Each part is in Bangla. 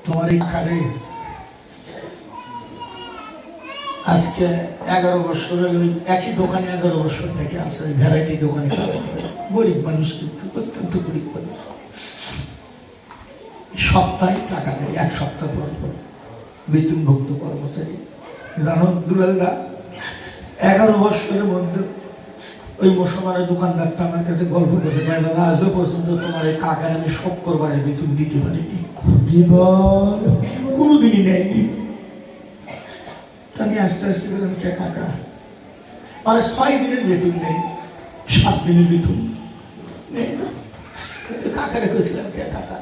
তোমার এই খারে আজকে 11 বছরের ওই একই দোকানে 11 বছর থেকে আছে, ভ্যারাইটি দোকানে কাজ করে। গরিব মানুষ, কিন্তু অত্যন্ত গরিব মানুষ। সপ্তাহে টাকা নেই, 1 সপ্তাহ পর পর বেতনভুক্ত কর্মচারী। জানো দুলালদা, 11 বছরের মধ্যে ওই মুসলমানের দোকানদারটা আমার কাছে গল্প করছে, ভাই বাবা আজও পর্যন্ত তোমার এই কাকার আমি সব করবারের বেতন দিতে পারিনি, কোনোদিনই নেয়নি। আমি আস্তে আস্তে বললাম, কে কাকা, মানে 6 দিনের বেতন নেই, 7 দিনের বেতন নেই না। কাকারে কেছিলাম, কে কাকা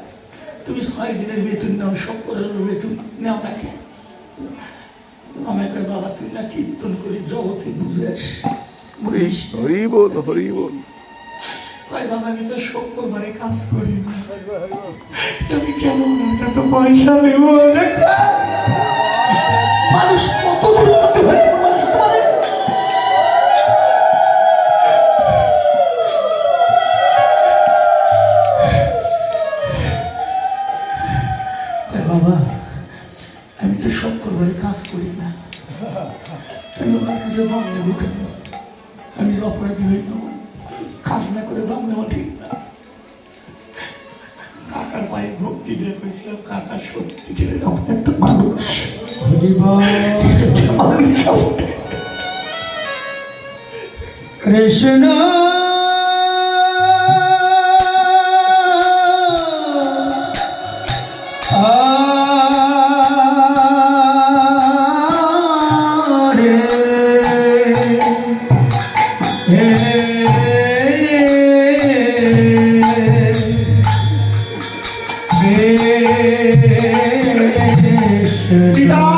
তুমি 6 দিনের বেতন নাও, সব করার বেতন নেও নাকি? আমাকে বাবা তুই না কীর্তন করি জগতে বুঝেস, হরি বল হরি বল। ভাই বাবা আমি তো শোক করবারে কাজ করি না, তুমি কেন ওনার কাছে পয়সা নেব? মানুষ কত দূরত্ব হয়ে মানুষ পারে। বাবা আমি তো সব করবারে কাজ করি না, তুমি ওনার কাছে দাম নেব কেন? আমি যে অপরাধী হয়ে যাবো, কাজ না করে দাম নেওয়া ঠিক না। কাকার পায়ে ভক্তি দিয়ে কইছিলাম, কাকা সত্যি করে আপনি একটা মানুষ। কৃষ্ণ পিতা